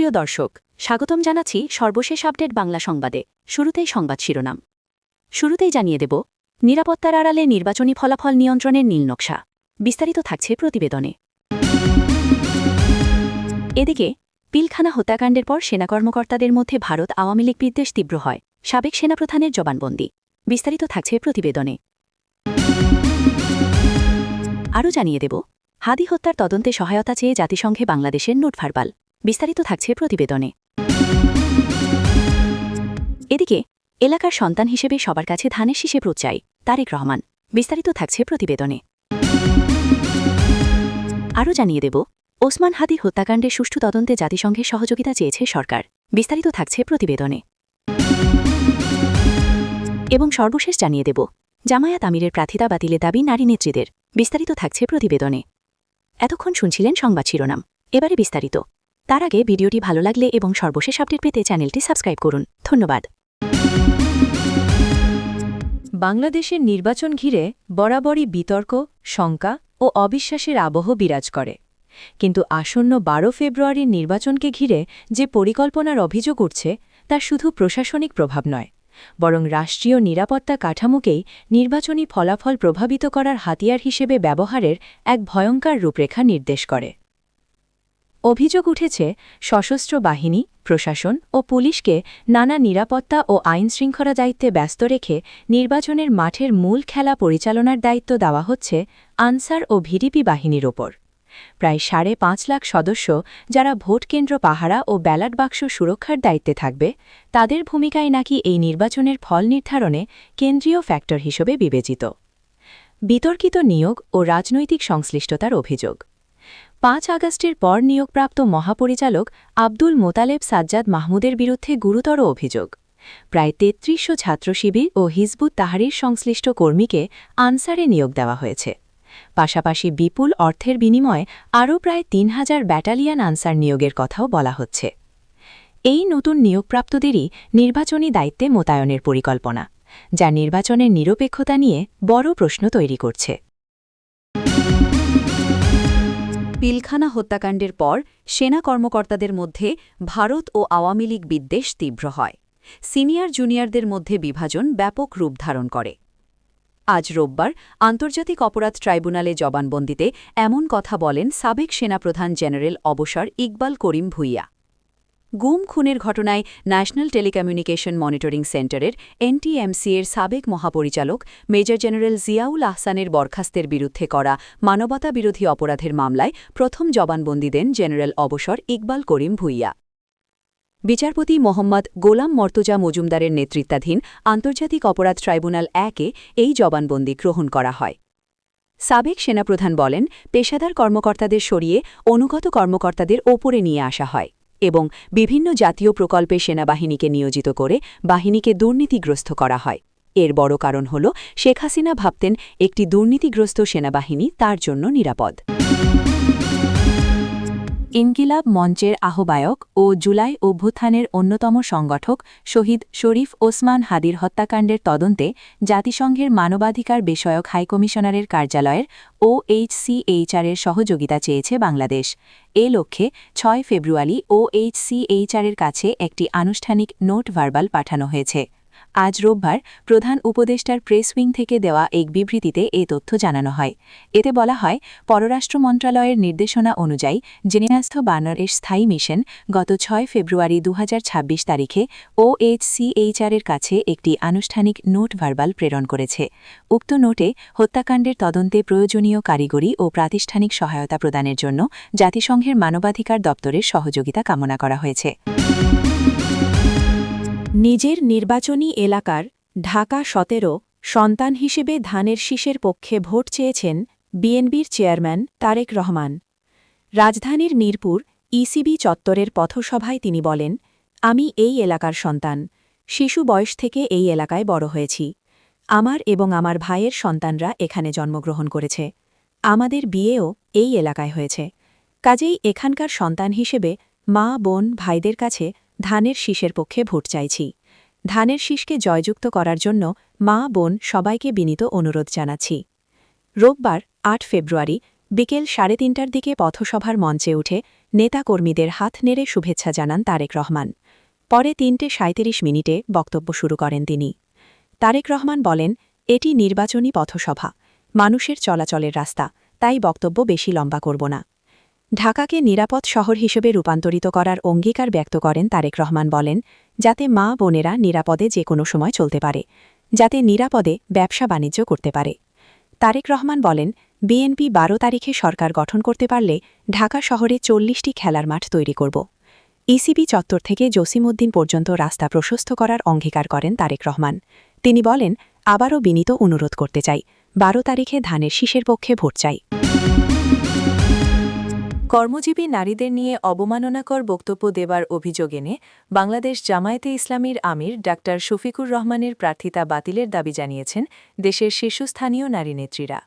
প্রিয় দর্শক, স্বাগতম জানাচ্ছি সর্বশেষ আপডেট বাংলা সংবাদে। শুরুতেই সংবাদ শিরোনাম। শুরুতেই জানিয়ে দেব, নিরাপত্তার আড়ালে নির্বাচনী ফলাফল নিয়ন্ত্রণের নীলনকশা। বিস্তারিত থাকছে প্রতিবেদনে। এদিকে পিলখানা হত্যাকাণ্ডের পর সেনা কর্মকর্তাদের মধ্যে ভারত আওয়ামী লীগ বিদ্বেষ তীব্র হয়, সাবেক সেনাপ্রধানের জবানবন্দি। বিস্তারিত থাকছে প্রতিবেদনে। আরও জানিয়ে দেব, হাদি হত্যার তদন্তে সহায়তা চেয়ে জাতিসংঘে বাংলাদেশের নোট ভার্বাল। বিস্তারিত থাকছে প্রতিবেদনে। এদিকে এলাকার সন্তান হিসেবে সবার কাছে ধানের শীষে ভোট চাই তারেক রহমান। বিস্তারিত থাকছে প্রতিবেদনে। আরও জানিয়ে দেব, ওসমান হাদি হত্যাকাণ্ডের সুষ্ঠু তদন্তে জাতিসংঘের সহযোগিতা চেয়েছে সরকার। বিস্তারিত থাকছে প্রতিবেদনে। এবং সর্বশেষ জানিয়ে দেব, জামায়াত আমিরের প্রার্থিতা বাতিলের দাবি নারী নেত্রীদের। বিস্তারিত থাকছে প্রতিবেদনে। এতক্ষণ শুনছিলেন সংবাদ শিরোনাম, এবারে বিস্তারিত। তার আগে ভিডিওটি ভালো লাগলে এবং সর্বশেষ আপডেট পেতে চ্যানেলটি সাবস্ক্রাইব করুন। ধন্যবাদ। বাংলাদেশের নির্বাচন ঘিরে বরাবরই বিতর্ক, শঙ্কা ও অবিশ্বাসের আবহ বিরাজ করে। কিন্তু আসন্ন 12 ফেব্রুয়ারির নির্বাচনকে ঘিরে যে পরিকল্পনার অভিযোগ উঠছে তা শুধু প্রশাসনিক প্রভাব নয়, বরং রাষ্ট্রীয় নিরাপত্তা কাঠামোকেই নির্বাচনী ফলাফল প্রভাবিত করার হাতিয়ার হিসেবে ব্যবহারের এক ভয়ঙ্কর রূপরেখা নির্দেশ করে। অভিযোগ উঠেছে, সশস্ত্র বাহিনী, প্রশাসন ও পুলিশকে নানা নিরাপত্তা ও আইনশৃঙ্খলা দায়িত্বে ব্যস্ত রেখে নির্বাচনের মাঠের মূল খেলা পরিচালনার দায়িত্ব দেওয়া হচ্ছে আনসার ও ভিডিপি বাহিনীর ওপর। প্রায় 5.5 লাখ সদস্য, যারা ভোটকেন্দ্র পাহারা ও ব্যালট বাক্স সুরক্ষার দায়িত্বে থাকবে, তাদের ভূমিকায় নাকি এই নির্বাচনের ফল নির্ধারণে কেন্দ্রীয় ফ্যাক্টর হিসেবে বিবেচিত। বিতর্কিত নিয়োগ ও রাজনৈতিক সংশ্লিষ্টতার অভিযোগ। 5 আগস্টের পর নিয়োগপ্রাপ্ত মহাপরিচালক আব্দুল মোতালেব সাজ্জাদ মাহমুদের বিরুদ্ধে গুরুতর অভিযোগ। প্রায় 3300 ছাত্র শিবির ও হিজবুত তাহরির সংশ্লিষ্ট কর্মীকে আনসারে নিয়োগ দেওয়া হয়েছে। পাশাপাশি বিপুল অর্থের বিনিময়ে আরও প্রায় 3000 ব্যাটালিয়ন আনসার নিয়োগের কথাও বলা হচ্ছে। এই নতুন নিয়োগপ্রাপ্তদেরই নির্বাচনী দায়িত্বে মোতায়েনের পরিকল্পনা, যা নির্বাচনের নিরপেক্ষতা নিয়ে বড় প্রশ্ন তৈরি করছে। পিলখানা হত্যাকাণ্ডের পর সেনা কর্মকর্তাদের মধ্যে ভারত ও আওয়ামী লীগ বিদ্বেষ তীব্র হয়। সিনিয়র জুনিয়রদের মধ্যে বিভাজন ব্যাপক রূপ ধারণ করে। আজ রোববার আন্তর্জাতিক অপরাধ ট্রাইব্যুনালে জবানবন্দিতে এমন কথা বলেন সাবেক সেনাপ্রধান জেনারেল অবসর ইকবাল করিম ভূঁইয়া। গুম খুনের ঘটনায় ন্যাশনাল টেলিকমিউনিকেশন মনিটরিং সেন্টারের এনটিএমসি এর সাবেক মহাপরিচালক মেজর জেনারেল জিয়াউল আহসানের বরখাস্তের বিরুদ্ধে করা মানবতাবিরোধী অপরাধের মামলায় প্রথম জবানবন্দি দেন জেনারেল অবসর ইকবাল করিম ভূঁইয়া। বিচারপতি মোহাম্মদ গোলাম মর্তজা মজুমদারের নেতৃত্বাধীন আন্তর্জাতিক অপরাধ ট্রাইব্যুনাল 1-এ এই জবানবন্দি গ্রহণ করা হয়। সাবেক সেনাপ্রধান বলেন, পেশাদার কর্মকর্তাদের সরিয়ে অনুগত কর্মকর্তাদের ওপরে নিয়ে আসা হয় এবং বিভিন্ন জাতীয় প্রকল্পে সেনাবাহিনীকে নিয়োজিত করে বাহিনীকে দুর্নীতিগ্রস্ত করা হয়। এর বড় কারণ হল, শেখ হাসিনা ভাবতেন একটি দুর্নীতিগ্রস্ত সেনাবাহিনী তার জন্য নিরাপদ। ইনকিলাব মঞ্চের আহ্বায়ক ও জুলাই অভ্যুত্থানের অন্যতম সংগঠক শহীদ শরীফ ওসমান হাদির হত্যাকাণ্ডের তদন্তে জাতিসংঘের মানবাধিকার বিষয়ক হাইকমিশনারের কার্যালয়ের OHCHR-এর সহযোগিতা চেয়েছে বাংলাদেশ। এ লক্ষ্যে 6 ফেব্রুয়ারি OHCHR-এর কাছে একটি আনুষ্ঠানিক নোট ভার্বাল পাঠানো হয়েছে। আজ রোববার প্রধান উপদেষ্টার প্রেস উইং থেকে দেওয়া এক বিবৃতিতে এ তথ্য জানানো হয়। এতে বলা হয়, পররাষ্ট্র মন্ত্রণালয়ের নির্দেশনা অনুযায়ী জেনেভাস্থ বানরের স্থায়ী মিশন গত 6 ফেব্রুয়ারি 2026 তারিখে OHCHR-এর কাছে একটি আনুষ্ঠানিক নোট ভার্বাল প্রেরণ করেছে। উক্ত নোটে হত্যাকাণ্ডের তদন্তে প্রয়োজনীয় কারিগরি ও প্রাতিষ্ঠানিক সহায়তা প্রদানের জন্য জাতিসংঘের মানবাধিকার দপ্তরের সহযোগিতা কামনা করা হয়েছে। নিজের নির্বাচনী এলাকার ঢাকা 17 সন্তান হিসেবে ধানের শীষের পক্ষে ভোট চেয়েছেন বিএনপির চেয়ারম্যান তারেক রহমান। রাজধানীর মিরপুর ইসিবি চত্বরের পথসভায় তিনি বলেন, আমি এই এলাকার সন্তান, শিশু বয়স থেকে এই এলাকায় বড় হয়েছি। আমার এবং আমার ভাইয়ের সন্তানরা এখানে জন্মগ্রহণ করেছে। আমাদের বিয়েও এই এলাকায় হয়েছে। কাজেই এখানকার সন্তান হিসেবে মা, বোন, ভাইদের কাছে ধানের শীষের পক্ষে ভোট চাইছি। ধানের শীষকে জয়যুক্ত করার জন্য মা, বোন সবাইকে বিনীত অনুরোধ জানাচ্ছি। রোববার 8 ফেব্রুয়ারি বিকেল 3:30টার দিকে পথসভার মঞ্চে উঠে নেতাকর্মীদের হাত নেড়ে শুভেচ্ছা জানান তারেক রহমান। পরে 3:37 বক্তব্য শুরু করেন তিনি। তারেক রহমান বলেন, এটি নির্বাচনী পথসভা, মানুষের চলাচলের রাস্তা, তাই বক্তব্য বেশি লম্বা করব না। ঢাকাকে নিরাপদ শহর হিসেবে রূপান্তরিত করার অঙ্গীকার ব্যক্ত করেন তারেক রহমান। বলেন, যাতে মা বোনেরা নিরাপদে যে কোনো সময় চলতে পারে, যাতে নিরাপদে ব্যবসা বাণিজ্য করতে পারে। তারেক রহমান বলেন, বিএনপি 12 তারিখে সরকার গঠন করতে পারলে ঢাকা শহরে 40টি খেলার মাঠ তৈরি করব। ইসিবি চত্বর থেকে জসিমউদ্দিন পর্যন্ত রাস্তা প্রশস্ত করার অঙ্গীকার করেন তারেক রহমান। তিনি বলেন, আবারও বিনীত অনুরোধ করতে চাই, 12 তারিখে ধানের শীষের পক্ষে ভোট চাই। কর্মজীবী নারীদের নিয়ে অবমাননাকর বক্তব্য দেবার অভিযোগ এনে বাংলাদেশ জামায়াতে ইসলামীর আমির ডাক্তার শফিকুর রহমানের প্রার্থিতা বাতিলের দাবি জানিয়েছেন দেশের শীর্ষস্থানীয় নারী নেত্রীরা।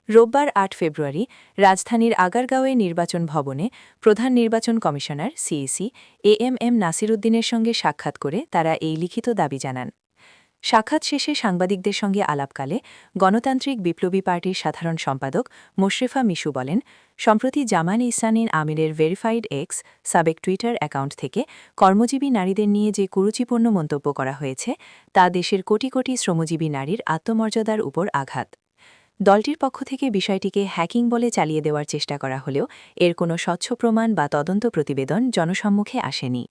রোববার 8 ফেব্রুয়ারি রাজধানীর আগারগাঁওয়ে নির্বাচন ভবনে প্রধান নির্বাচন কমিশনার সিইসি এএমএম নাসির উদ্দিনের সঙ্গে সাক্ষাৎ করে তারা এই লিখিত দাবি জানান। সাক্ষাৎ শেষে সাংবাদিকদের সঙ্গে আলাপকালে গণতান্ত্রিক বিপ্লবী পার্টির সাধারণ সম্পাদক মোশরেফা মিশু বলেন, সম্প্রতি জামান ইহসানীন আমিরের ভেরিফাইড এক্স সাবেক টুইটার অ্যাকাউন্ট থেকে কর্মজীবী নারীদের নিয়ে যে কুরুচিপূর্ণ মন্তব্য করা হয়েছে তা দেশের কোটি কোটি শ্রমজীবী নারীর আত্মমর্যাদার উপর আঘাত। দলটির পক্ষ থেকে বিষয়টিকে হ্যাকিং বলে চালিয়ে দেওয়ার চেষ্টা করা হলেও এর কোনো স্বচ্ছ প্রমাণ বা তদন্ত প্রতিবেদন জনসম্মুখে আসেনি।